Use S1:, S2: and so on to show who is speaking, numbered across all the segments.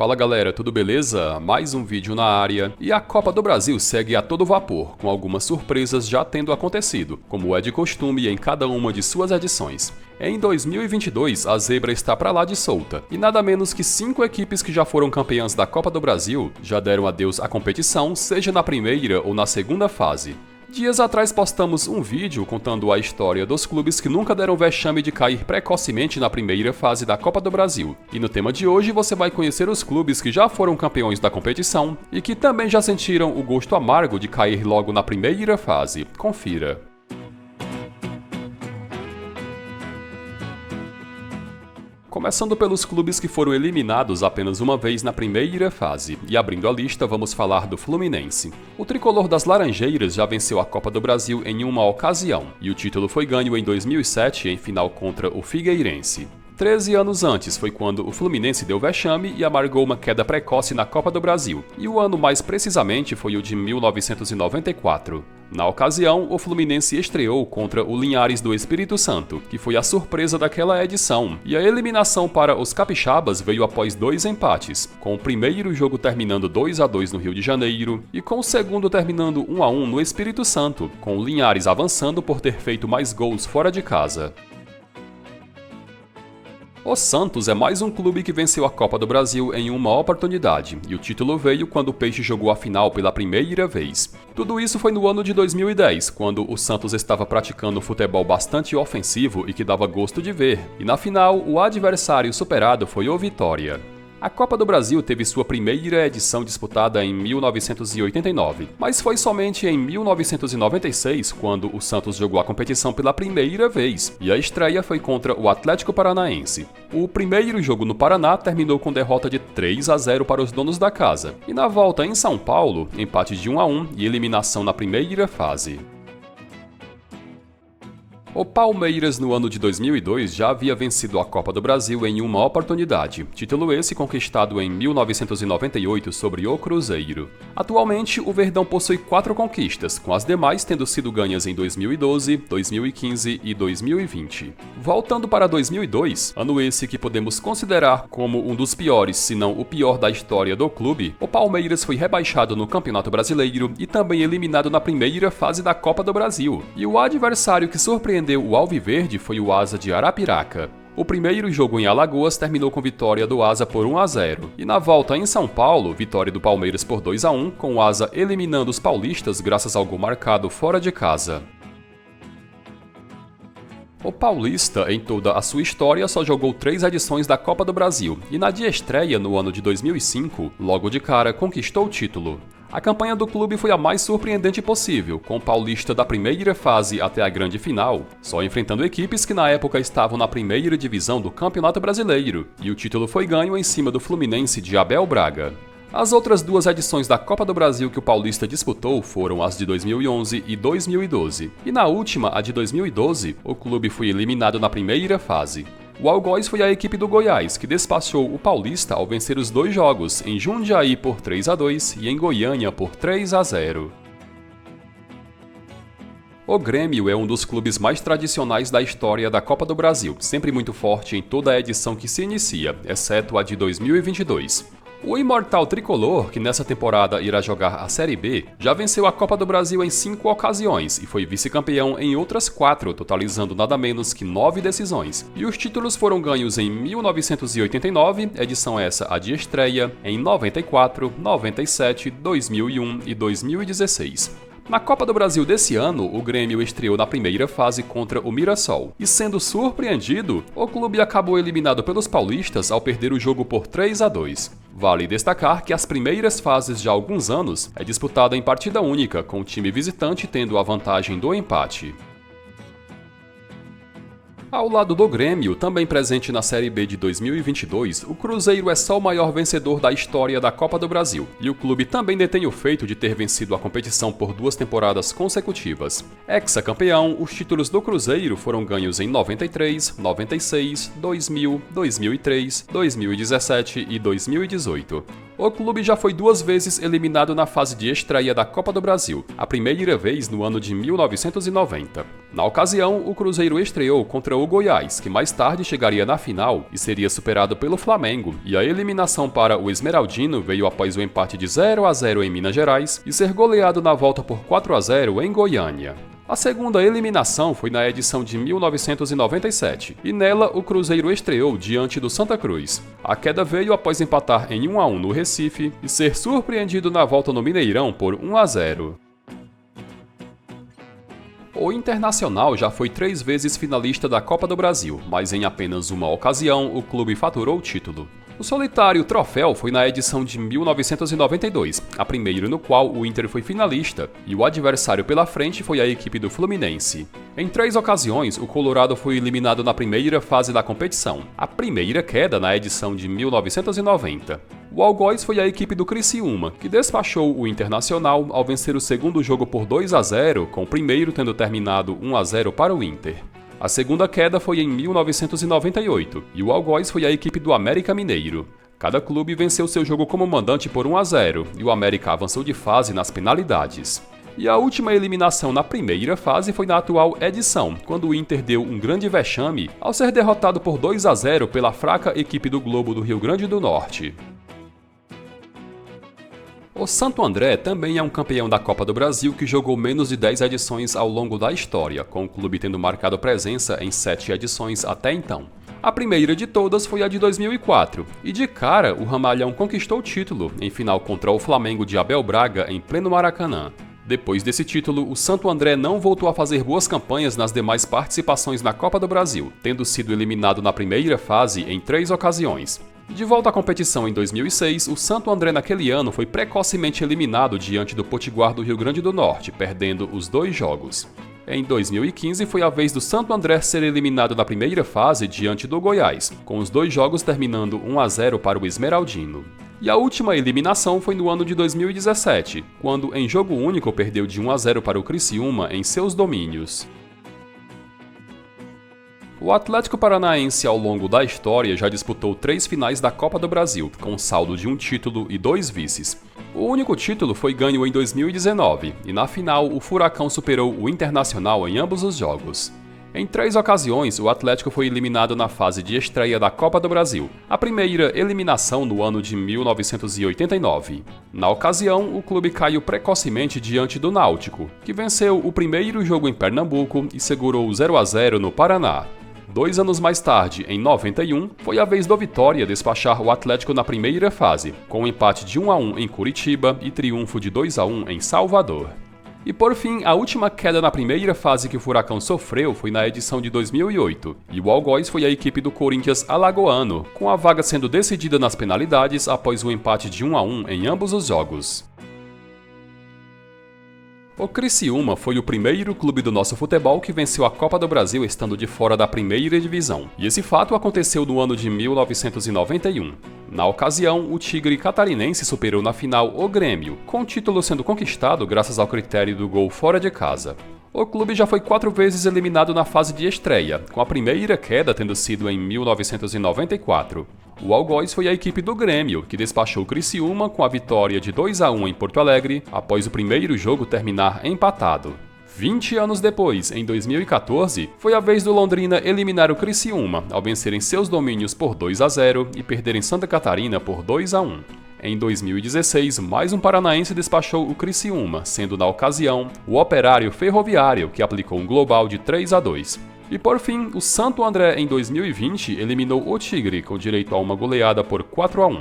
S1: Fala galera, tudo beleza? Mais um vídeo na área. E a Copa do Brasil segue a todo vapor, com algumas surpresas já tendo acontecido, como é de costume em cada uma de suas edições. Em 2022, a zebra está pra lá de solta, e nada menos que 5 equipes que já foram campeãs da Copa do Brasil já deram adeus à competição, seja na primeira ou na segunda fase. Dias atrás postamos um vídeo contando a história dos clubes que nunca deram vexame de cair precocemente na primeira fase da Copa do Brasil. E no tema de hoje você vai conhecer os clubes que já foram campeões da competição e que também já sentiram o gosto amargo de cair logo na primeira fase. Confira. Começando pelos clubes que foram eliminados apenas uma vez na primeira fase, e abrindo a lista vamos falar do Fluminense. O tricolor das Laranjeiras já venceu a Copa do Brasil em uma ocasião, e o título foi ganho em 2007 em final contra o Figueirense. 13 anos antes foi quando o Fluminense deu vexame e amargou uma queda precoce na Copa do Brasil, e o ano mais precisamente foi o de 1994. Na ocasião, o Fluminense estreou contra o Linhares do Espírito Santo, que foi a surpresa daquela edição, e a eliminação para os capixabas veio após 2 empates, com o primeiro jogo terminando 2-2 no Rio de Janeiro e com o segundo terminando 1-1 no Espírito Santo, com o Linhares avançando por ter feito mais gols fora de casa. O Santos é mais um clube que venceu a Copa do Brasil em uma oportunidade, e o título veio quando o Peixe jogou a final pela primeira vez. Tudo isso foi no ano de 2010, quando o Santos estava praticando um futebol bastante ofensivo e que dava gosto de ver, e na final o adversário superado foi o Vitória. A Copa do Brasil teve sua primeira edição disputada em 1989, mas foi somente em 1996 quando o Santos jogou a competição pela primeira vez, e a estreia foi contra o Atlético Paranaense. O primeiro jogo no Paraná terminou com derrota de 3-0 para os donos da casa, e na volta em São Paulo, empate de 1-1 e eliminação na primeira fase. O Palmeiras, no ano de 2002, já havia vencido a Copa do Brasil em uma oportunidade, título esse conquistado em 1998 sobre o Cruzeiro. Atualmente, o Verdão possui 4 conquistas, com as demais tendo sido ganhas em 2012, 2015 e 2020. Voltando para 2002, ano esse que podemos considerar como um dos piores, se não o pior da história do clube, o Palmeiras foi rebaixado no Campeonato Brasileiro e também eliminado na primeira fase da Copa do Brasil. E o adversário que surpreendeu o Alviverde foi o Asa de Arapiraca. O primeiro jogo em Alagoas terminou com vitória do Asa por 1-0, e na volta em São Paulo, vitória do Palmeiras por 2-1, com o Asa eliminando os paulistas graças ao gol marcado fora de casa. O Paulista, em toda a sua história, só jogou 3 edições da Copa do Brasil, e na de estreia, no ano de 2005, logo de cara conquistou o título. A campanha do clube foi a mais surpreendente possível, com o Paulista da primeira fase até a grande final, só enfrentando equipes que na época estavam na primeira divisão do Campeonato Brasileiro, e o título foi ganho em cima do Fluminense de Abel Braga. As outras 2 edições da Copa do Brasil que o Paulista disputou foram as de 2011 e 2012, e na última, a de 2012, o clube foi eliminado na primeira fase. O Algoz foi a equipe do Goiás que despachou o Paulista ao vencer os 2 jogos, em Jundiaí por 3-2 e em Goiânia por 3-0. O Grêmio é um dos clubes mais tradicionais da história da Copa do Brasil, sempre muito forte em toda a edição que se inicia, exceto a de 2022. O imortal tricolor, que nessa temporada irá jogar a Série B, já venceu a Copa do Brasil em 5 ocasiões e foi vice-campeão em outras 4, totalizando nada menos que 9 decisões. E os títulos foram ganhos em 1989, edição essa a de estreia, em 94, 97, 2001 e 2016. Na Copa do Brasil desse ano, o Grêmio estreou na primeira fase contra o Mirassol. E sendo surpreendido, o clube acabou eliminado pelos paulistas ao perder o jogo por 3-2. Vale destacar que as primeiras fases de alguns anos é disputada em partida única, com o time visitante tendo a vantagem do empate. Ao lado do Grêmio, também presente na Série B de 2022, o Cruzeiro é só o maior vencedor da história da Copa do Brasil, e o clube também detém o feito de ter vencido a competição por 2 temporadas consecutivas. Ex-campeão, os títulos do Cruzeiro foram ganhos em 93, 96, 2000, 2003, 2017 e 2018. O clube já foi 2 vezes eliminado na fase de estreia da Copa do Brasil, a primeira vez no ano de 1990. Na ocasião, o Cruzeiro estreou contra o Goiás, que mais tarde chegaria na final e seria superado pelo Flamengo, e a eliminação para o Esmeraldino veio após o empate de 0-0 em Minas Gerais e ser goleado na volta por 4-0 em Goiânia. A segunda eliminação foi na edição de 1997, e nela o Cruzeiro estreou diante do Santa Cruz. A queda veio após empatar em 1-1 no Recife e ser surpreendido na volta no Mineirão por 1-0. O Internacional já foi 3 vezes finalista da Copa do Brasil, mas em apenas uma ocasião o clube faturou o título. O solitário troféu foi na edição de 1992, a primeira no qual o Inter foi finalista, e o adversário pela frente foi a equipe do Fluminense. Em 3 ocasiões, o Colorado foi eliminado na primeira fase da competição, a primeira queda na edição de 1990. O algoz foi a equipe do Criciúma, que despachou o Internacional ao vencer o segundo jogo por 2-0, com o primeiro tendo terminado 1-0 para o Inter. A segunda queda foi em 1998, e o algoz foi a equipe do América Mineiro. Cada clube venceu seu jogo como mandante por 1-0, e o América avançou de fase nas penalidades. E a última eliminação na primeira fase foi na atual edição, quando o Inter deu um grande vexame ao ser derrotado por 2-0 pela fraca equipe do Globo do Rio Grande do Norte. O Santo André também é um campeão da Copa do Brasil que jogou menos de 10 edições ao longo da história, com o clube tendo marcado presença em 7 edições até então. A primeira de todas foi a de 2004, e de cara o Ramalhão conquistou o título em final contra o Flamengo de Abel Braga em pleno Maracanã. Depois desse título, o Santo André não voltou a fazer boas campanhas nas demais participações na Copa do Brasil, tendo sido eliminado na primeira fase em 3 ocasiões. De volta à competição em 2006, o Santo André naquele ano foi precocemente eliminado diante do Potiguar do Rio Grande do Norte, perdendo os 2 jogos. Em 2015 foi a vez do Santo André ser eliminado na primeira fase diante do Goiás, com os 2 jogos terminando 1-0 para o Esmeraldino. E a última eliminação foi no ano de 2017, quando em jogo único perdeu de 1-0 para o Criciúma em seus domínios. O Atlético Paranaense ao longo da história já disputou 3 finais da Copa do Brasil, com saldo de 1 título e 2 vices. O único título foi ganho em 2019, e na final o Furacão superou o Internacional em ambos os jogos. Em 3 ocasiões, o Atlético foi eliminado na fase de estreia da Copa do Brasil, a primeira eliminação no ano de 1989. Na ocasião, o clube caiu precocemente diante do Náutico, que venceu o primeiro jogo em Pernambuco e segurou 0-0 no Paraná. 2 anos mais tarde, em 91, foi a vez do Vitória despachar o Atlético na primeira fase, com um empate de 1-1 em Curitiba e triunfo de 2-1 em Salvador. E por fim, a última queda na primeira fase que o Furacão sofreu foi na edição de 2008, e o algoz foi a equipe do Corinthians alagoano, com a vaga sendo decidida nas penalidades após o empate de 1-1 em ambos os jogos. O Criciúma foi o primeiro clube do nosso futebol que venceu a Copa do Brasil estando de fora da primeira divisão, e esse fato aconteceu no ano de 1991. Na ocasião, o Tigre catarinense superou na final o Grêmio, com o título sendo conquistado graças ao critério do gol fora de casa. O clube já foi 4 vezes eliminado na fase de estreia, com a primeira queda tendo sido em 1994. O algoz foi a equipe do Grêmio, que despachou o Criciúma com a vitória de 2-1 em Porto Alegre, após o primeiro jogo terminar empatado. 20 anos depois, em 2014, foi a vez do Londrina eliminar o Criciúma, ao vencer em seus domínios por 2-0 e perder em Santa Catarina por 2-1. Em 2016, mais um paranaense despachou o Criciúma, sendo na ocasião o Operário Ferroviário, que aplicou um global de 3-2. E por fim, o Santo André em 2020 eliminou o Tigre, com direito a uma goleada por 4-1.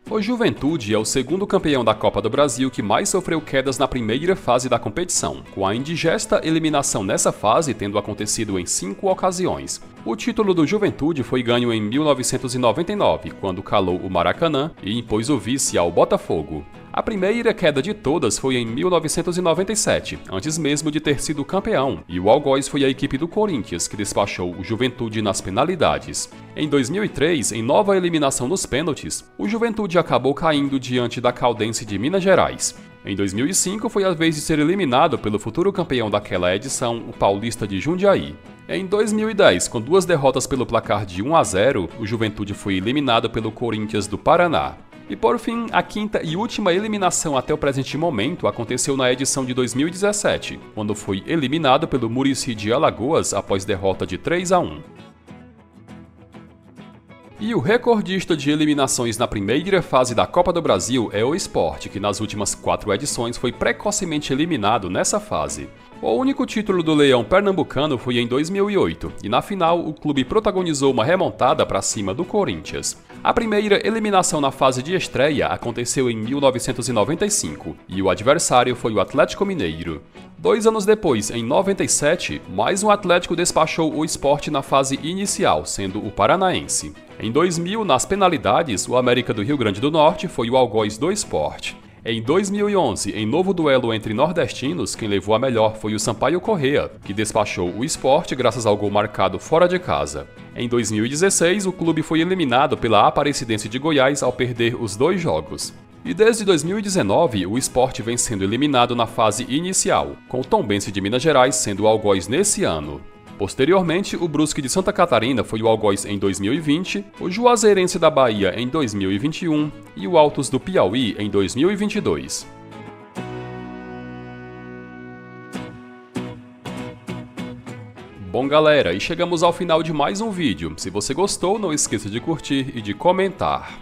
S1: O Juventude é o segundo campeão da Copa do Brasil que mais sofreu quedas na primeira fase da competição, com a indigesta eliminação nessa fase tendo acontecido em 5 ocasiões. O título do Juventude foi ganho em 1999, quando calou o Maracanã e impôs o vice ao Botafogo. A primeira queda de todas foi em 1997, antes mesmo de ter sido campeão, e o algoz foi a equipe do Corinthians que despachou o Juventude nas penalidades. Em 2003, em nova eliminação nos pênaltis, o Juventude acabou caindo diante da Caldense de Minas Gerais. Em 2005 foi a vez de ser eliminado pelo futuro campeão daquela edição, o Paulista de Jundiaí. Em 2010, com 2 derrotas pelo placar de 1-0, o Juventude foi eliminado pelo Corinthians do Paraná. E por fim, a quinta e última eliminação até o presente momento aconteceu na edição de 2017, quando foi eliminado pelo Muricy de Alagoas após derrota de 3-1. E o recordista de eliminações na primeira fase da Copa do Brasil é o Sport, que nas últimas 4 edições foi precocemente eliminado nessa fase. O único título do Leão pernambucano foi em 2008, e na final o clube protagonizou uma remontada para cima do Corinthians. A primeira eliminação na fase de estreia aconteceu em 1995, e o adversário foi o Atlético Mineiro. 2 anos depois, em 97, mais um Atlético despachou o Sport na fase inicial, sendo o Paranaense. Em 2000, nas penalidades, o América do Rio Grande do Norte foi o algoz do Sport. Em 2011, em novo duelo entre nordestinos, quem levou a melhor foi o Sampaio Corrêa, que despachou o Sport graças ao gol marcado fora de casa. Em 2016, o clube foi eliminado pela Aparecidense de Goiás ao perder os 2 jogos. E desde 2019, o Sport vem sendo eliminado na fase inicial, com o Tombense de Minas Gerais sendo o algoz nesse ano. Posteriormente, o Brusque de Santa Catarina foi o algoz em 2020, o Juazeirense da Bahia em 2021 e o Altos do Piauí em 2022. Bom galera, e chegamos ao final de mais um vídeo. Se você gostou, não esqueça de curtir e de comentar.